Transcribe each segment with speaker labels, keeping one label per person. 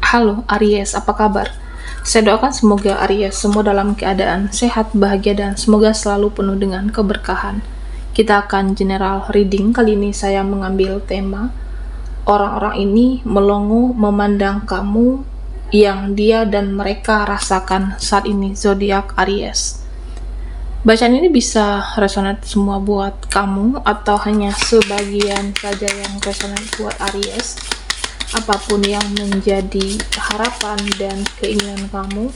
Speaker 1: Halo Aries, apa kabar? Saya doakan semoga Aries semua dalam keadaan sehat, bahagia, dan semoga selalu penuh dengan keberkahan. Kita akan general reading. Kali ini saya mengambil tema orang-orang ini melongo memandang kamu yang dia dan mereka rasakan saat ini, zodiak Aries. Bacaan ini bisa resonate semua buat kamu atau hanya sebagian saja yang resonate buat Aries. Apapun yang menjadi harapan dan keinginan kamu,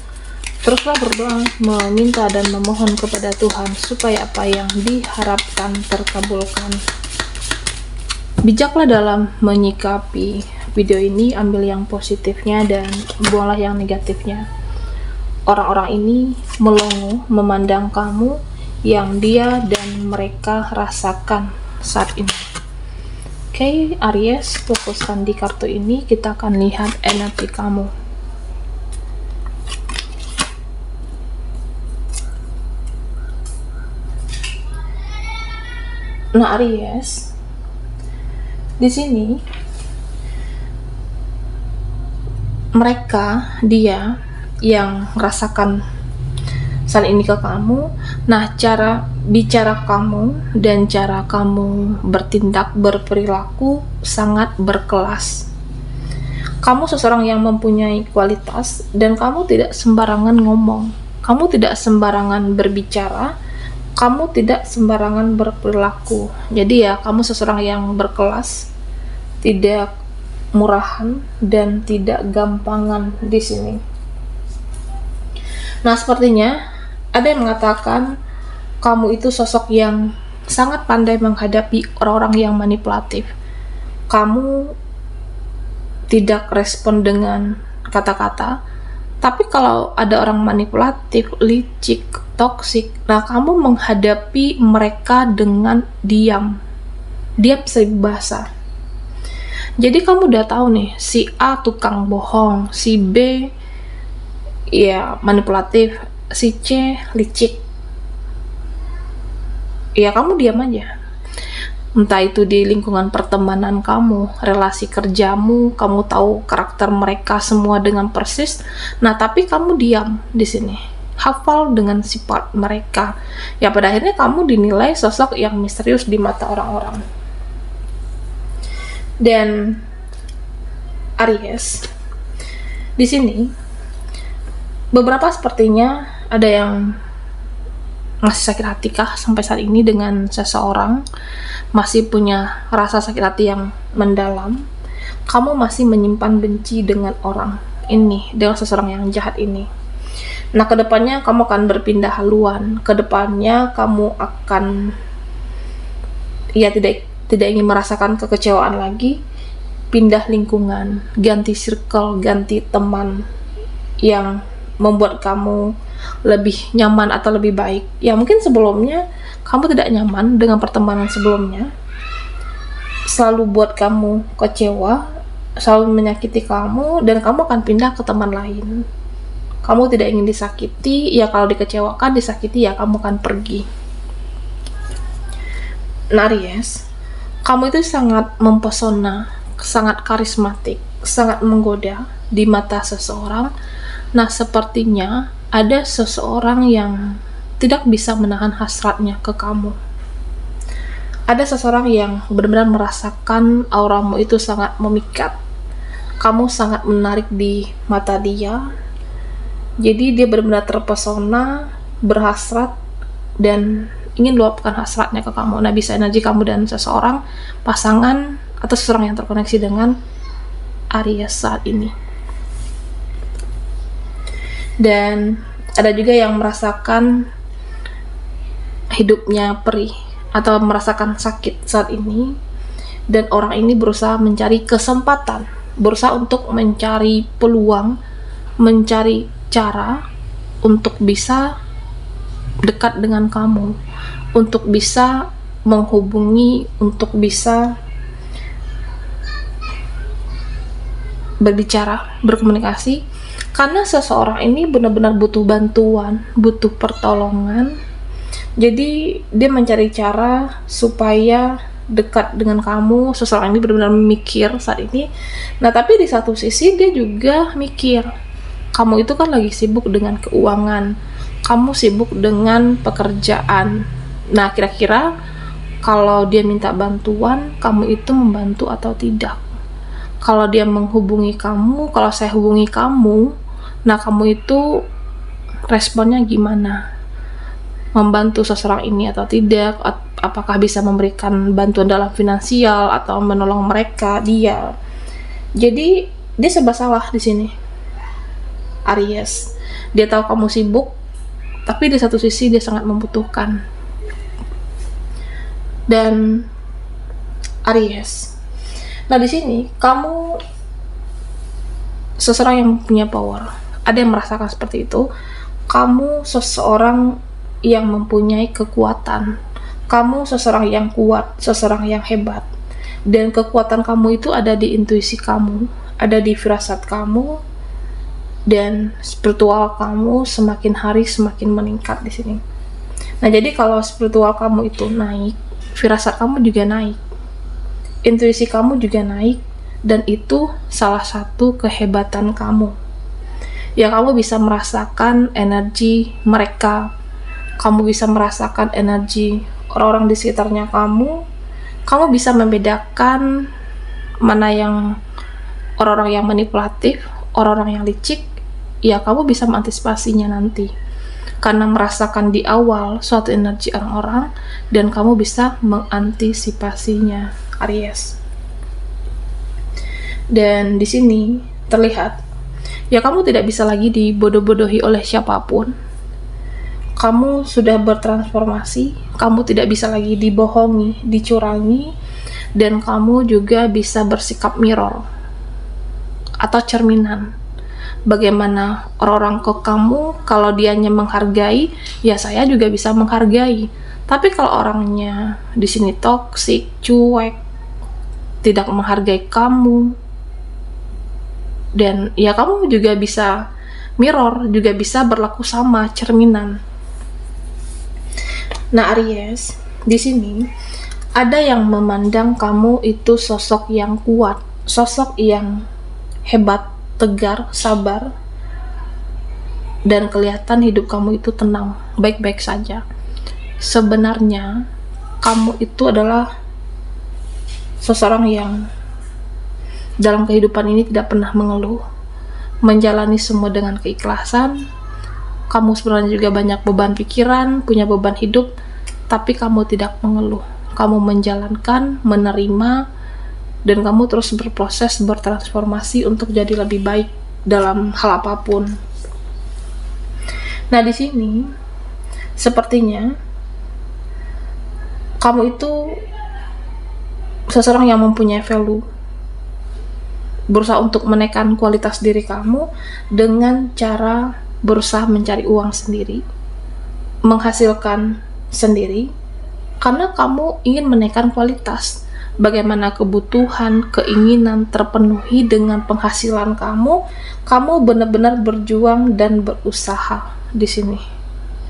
Speaker 1: teruslah berdoa, meminta dan memohon kepada Tuhan supaya apa yang diharapkan terkabulkan. Bijaklah dalam menyikapi video ini, ambil yang positifnya dan buanglah yang negatifnya. Orang-orang ini melongo memandang kamu yang dia dan mereka rasakan saat ini. Oke, Aries, fokuskan di kartu ini. Kita akan lihat energi kamu. Nah, Aries, di sini mereka, dia yang merasakan saat ini ke kamu. Nah, cara bicara kamu dan cara kamu bertindak, berperilaku sangat berkelas. Kamu seseorang yang mempunyai kualitas dan kamu tidak sembarangan ngomong, kamu tidak sembarangan berbicara, kamu tidak sembarangan berperilaku. Jadi ya, kamu seseorang yang berkelas, tidak murahan dan tidak gampangan di sini. Nah, sepertinya ada yang mengatakan kamu itu sosok yang sangat pandai menghadapi orang-orang yang manipulatif. Kamu tidak respon dengan kata-kata, tapi kalau ada orang manipulatif, licik, toksik, nah kamu menghadapi mereka dengan diam seri bahasa. Jadi kamu udah tahu nih, si A tukang bohong, si B ya manipulatif, si C licik. Ya kamu diam aja. Entah itu di lingkungan pertemanan kamu, relasi kerjamu, kamu tahu karakter mereka semua dengan persis. Nah, tapi kamu diam di sini. Hafal dengan sifat mereka. Ya pada akhirnya kamu dinilai sosok yang misterius di mata orang-orang. Dan Aries, di sini beberapa sepertinya ada yang masih sakit hati kah sampai saat ini dengan seseorang, masih punya rasa sakit hati yang mendalam. Kamu masih menyimpan benci dengan orang ini, dengan seseorang yang jahat ini. Nah, kedepannya kamu akan berpindah haluan. Kedepannya kamu akan tidak ingin merasakan kekecewaan lagi, pindah lingkungan, ganti circle, ganti teman yang membuat kamu lebih nyaman atau lebih baik. Ya mungkin sebelumnya kamu tidak nyaman dengan pertemanan sebelumnya, selalu buat kamu kecewa, selalu menyakiti kamu, dan kamu akan pindah ke teman lain. Kamu tidak ingin disakiti, ya kalau dikecewakan, disakiti, ya kamu akan pergi. Nah, Aries, kamu itu sangat mempesona, sangat karismatik, sangat menggoda di mata seseorang. Nah, sepertinya ada seseorang yang tidak bisa menahan hasratnya ke kamu. Ada seseorang yang benar-benar merasakan auramu itu sangat memikat. Kamu sangat menarik di mata dia. Jadi dia benar-benar terpesona, berhasrat, dan ingin luapkan hasratnya ke kamu. Nah, bisa energi kamu dan seseorang, pasangan, atau seseorang yang terkoneksi dengan Aries saat ini. Dan ada juga yang merasakan hidupnya perih atau merasakan sakit saat ini, dan orang ini berusaha mencari kesempatan, berusaha untuk mencari peluang, mencari cara untuk bisa dekat dengan kamu, untuk bisa menghubungi, untuk bisa berbicara, berkomunikasi. Karena seseorang ini benar-benar butuh bantuan, butuh pertolongan. Jadi dia mencari cara supaya dekat dengan kamu, seseorang ini benar-benar mikir saat ini. Nah, tapi di satu sisi dia juga mikir, kamu itu kan lagi sibuk dengan keuangan, kamu sibuk dengan pekerjaan. Nah, kira-kira kalau dia minta bantuan, kamu itu membantu atau tidak? Kalau dia menghubungi kamu, kalau saya hubungi kamu, nah kamu itu responnya gimana? Membantu seseorang ini atau tidak? Apakah bisa memberikan bantuan dalam finansial atau menolong mereka dia? Jadi dia serba salah di sini, Aries. Dia tahu kamu sibuk, tapi di satu sisi dia sangat membutuhkan. Dan Aries, nah di sini kamu seseorang yang punya power. Ada yang merasakan seperti itu. Kamu seseorang yang mempunyai kekuatan. Kamu seseorang yang kuat, seseorang yang hebat. Dan kekuatan kamu itu ada di intuisi kamu, ada di firasat kamu, dan spiritual kamu semakin hari semakin meningkat di sini. Nah, jadi kalau spiritual kamu itu naik, firasat kamu juga naik, intuisi kamu juga naik, dan itu salah satu kehebatan kamu. Ya, kamu bisa merasakan energi mereka, kamu bisa merasakan energi orang-orang di sekitarnya kamu bisa membedakan mana yang orang-orang yang manipulatif, orang-orang yang licik. Ya, kamu bisa mengantisipasinya nanti karena merasakan di awal suatu energi orang-orang, dan kamu bisa mengantisipasinya, Aries. Dan di sini terlihat, ya kamu tidak bisa lagi dibodoh-bodohi oleh siapapun. Kamu sudah bertransformasi, kamu tidak bisa lagi dibohongi, dicurangi, dan kamu juga bisa bersikap mirror atau cerminan. Bagaimana orang-orang ke kamu, kalau dianya menghargai, ya saya juga bisa menghargai. Tapi kalau orangnya di sini toksik, cuek, tidak menghargai kamu, dan ya kamu juga bisa mirror, juga bisa berlaku sama, cerminan. Nah, Aries, di sini ada yang memandang kamu itu sosok yang kuat, sosok yang hebat, tegar, sabar, dan kelihatan hidup kamu itu tenang, baik-baik saja. Sebenarnya kamu itu adalah seseorang yang dalam kehidupan ini tidak pernah mengeluh, menjalani semua dengan keikhlasan. Kamu sebenarnya juga banyak beban pikiran, punya beban hidup, tapi kamu tidak mengeluh. Kamu menjalankan, menerima, dan kamu terus berproses, bertransformasi untuk jadi lebih baik dalam hal apapun. Nah, di sini sepertinya kamu itu seseorang yang mempunyai value, berusaha untuk menaikkan kualitas diri kamu dengan cara berusaha mencari uang sendiri, menghasilkan sendiri, karena kamu ingin menaikkan kualitas. Bagaimana kebutuhan, keinginan terpenuhi dengan penghasilan kamu benar-benar berjuang dan berusaha di sini.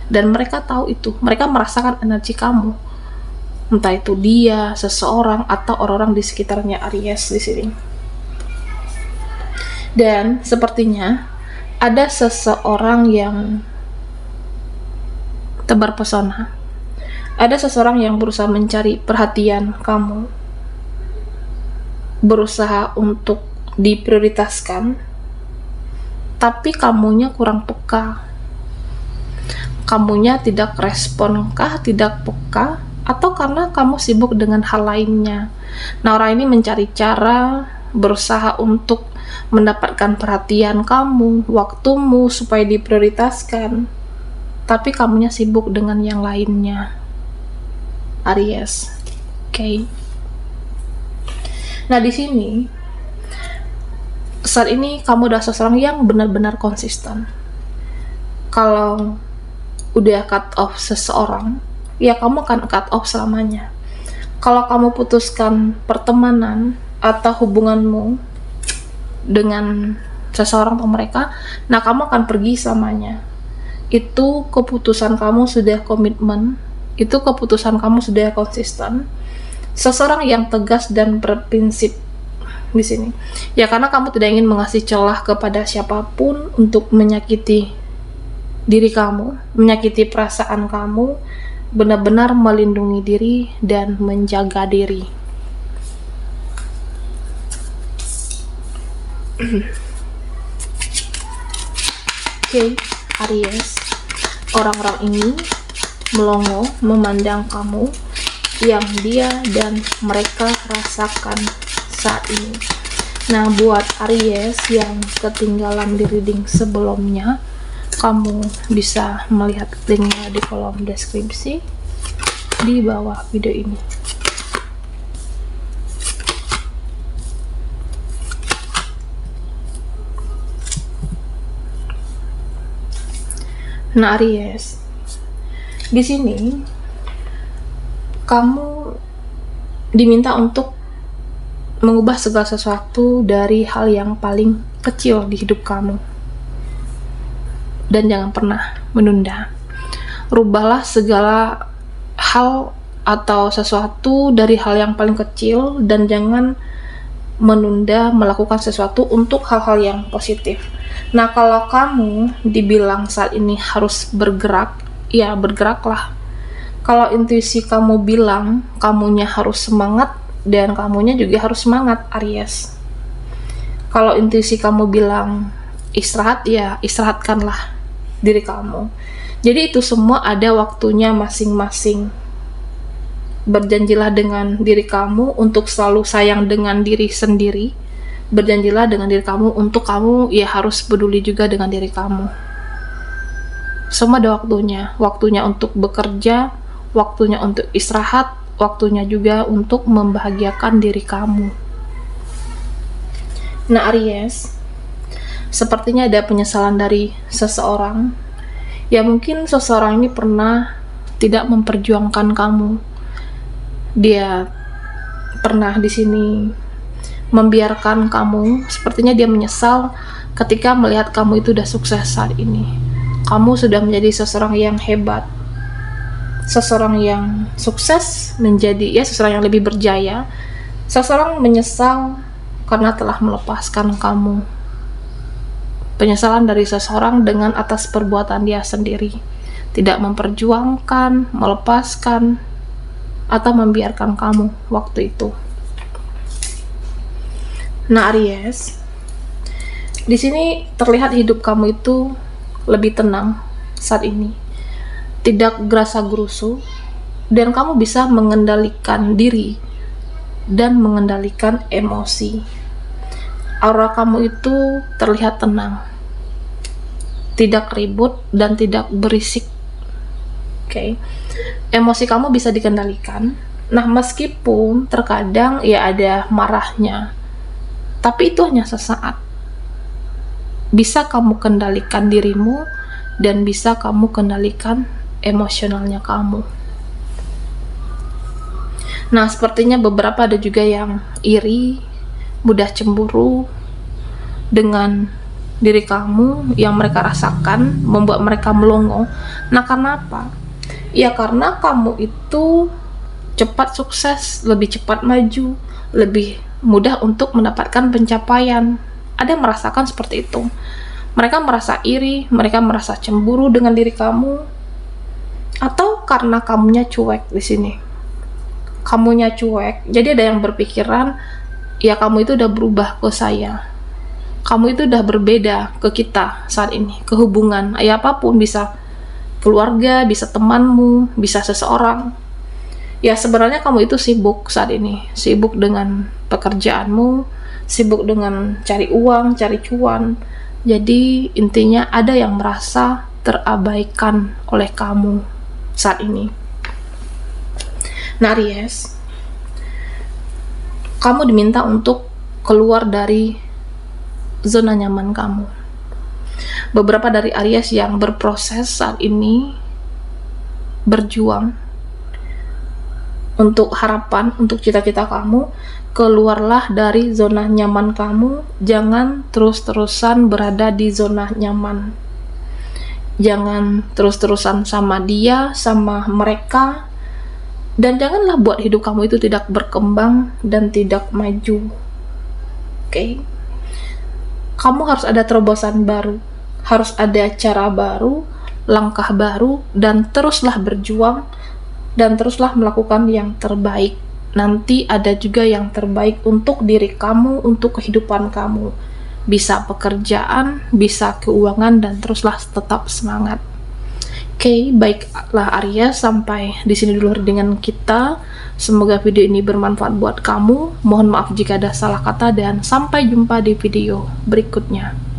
Speaker 1: Dan mereka tahu itu, mereka merasakan energi kamu. Entah itu dia, seseorang, atau orang-orang di sekitarnya Aries di sini. Dan sepertinya ada seseorang yang tebar pesona. Ada seseorang yang berusaha mencari perhatian kamu, berusaha untuk diprioritaskan, tapi kamunya kurang peka. Kamunya tidak responkah, tidak peka, atau karena kamu sibuk dengan hal lainnya. Nah, orang ini mencari cara, berusaha untuk mendapatkan perhatian kamu, waktumu, supaya diprioritaskan, tapi kamunya sibuk dengan yang lainnya, Aries. Oke. Nah, di sini saat ini kamu adalah seseorang yang benar-benar konsisten. Kalau udah cut off seseorang, ya kamu akan cut off selamanya. Kalau kamu putuskan pertemanan atau hubunganmu dengan seseorang atau mereka, nah kamu akan pergi selamanya. Itu keputusan kamu sudah komitmen, itu keputusan kamu sudah konsisten. Seseorang yang tegas dan berprinsip di sini. Ya, karena kamu tidak ingin mengasih celah kepada siapapun untuk menyakiti diri kamu, menyakiti perasaan kamu, benar-benar melindungi diri dan menjaga diri. Oke, Aries, orang-orang ini melongo memandang kamu yang dia dan mereka rasakan saat ini. Nah, buat Aries yang ketinggalan di reading sebelumnya, kamu bisa melihat linknya di kolom deskripsi di bawah video ini. Nah, Aries, di sini kamu diminta untuk mengubah segala sesuatu dari hal yang paling kecil di hidup kamu. Dan jangan pernah menunda. Rubahlah segala hal atau sesuatu dari hal yang paling kecil dan jangan menunda melakukan sesuatu untuk hal-hal yang positif. Nah, kalau kamu dibilang saat ini harus bergerak, ya bergeraklah. Kalau intuisi kamu bilang kamunya harus semangat, dan kamunya juga harus semangat, Aries. Kalau intuisi kamu bilang istirahat, ya istirahatkanlah diri kamu. Jadi itu semua ada waktunya masing-masing. Berjanjilah dengan diri kamu untuk selalu sayang dengan diri sendiri. Berjanjilah dengan diri kamu untuk kamu ya harus peduli juga dengan diri kamu. Semua ada waktunya. Waktunya untuk bekerja, waktunya untuk istirahat, waktunya juga untuk membahagiakan diri kamu. Nah, Aries, sepertinya ada penyesalan dari seseorang. Ya, mungkin seseorang ini pernah tidak memperjuangkan kamu. Dia pernah di sini membiarkan kamu. Sepertinya dia menyesal ketika melihat kamu itu udah sukses saat ini. Kamu sudah menjadi seseorang yang hebat, seseorang yang sukses, menjadi ya seseorang yang lebih berjaya. Seseorang menyesal karena telah melepaskan kamu. Penyesalan dari seseorang dengan atas perbuatan dia sendiri, tidak memperjuangkan, melepaskan, atau membiarkan kamu waktu itu. Nah, Aries, di sini terlihat hidup kamu itu lebih tenang saat ini, tidak gerasa gerusu, dan kamu bisa mengendalikan diri dan mengendalikan emosi. Aura kamu itu terlihat tenang, tidak ribut dan tidak berisik. Oke. Emosi kamu bisa dikendalikan. Nah, meskipun terkadang ya ada marahnya, tapi itu hanya sesaat. Bisa kamu kendalikan dirimu dan bisa kamu kendalikan emosionalnya kamu. Nah, sepertinya beberapa ada juga yang iri, mudah cemburu dengan diri kamu yang mereka rasakan, membuat mereka melongo. Nah, karena apa? Ya karena kamu itu cepat sukses, lebih cepat maju, lebih mudah untuk mendapatkan pencapaian. Ada yang merasakan seperti itu. Mereka merasa iri, mereka merasa cemburu dengan diri kamu, atau karena kamunya cuek di sini. Kamunya cuek, jadi ada yang berpikiran, ya kamu itu udah berubah ke saya. Kamu itu udah berbeda ke kita saat ini, ke hubungan. Ya apapun, bisa keluarga, bisa temanmu, bisa seseorang. Ya sebenarnya kamu itu sibuk saat ini, sibuk dengan pekerjaanmu, sibuk dengan cari uang, cari cuan. Jadi intinya ada yang merasa terabaikan oleh kamu saat ini. Nah, Aries, kamu diminta untuk keluar dari zona nyaman kamu. Beberapa dari Aries yang berproses saat ini berjuang untuk harapan, untuk cita-cita kamu. Keluarlah dari zona nyaman kamu. Jangan terus-terusan berada di zona nyaman. Jangan terus-terusan sama dia, sama mereka. Dan janganlah buat hidup kamu itu tidak berkembang dan tidak maju. Oke? Kamu harus ada terobosan baru, harus ada cara baru, langkah baru, dan teruslah berjuang dan teruslah melakukan yang terbaik. Nanti ada juga yang terbaik untuk diri kamu, untuk kehidupan kamu. Bisa pekerjaan, bisa keuangan, dan teruslah tetap semangat. Oke, baiklah Arya, sampai di sini dulu dengan kita. Semoga video ini bermanfaat buat kamu. Mohon maaf jika ada salah kata dan sampai jumpa di video berikutnya.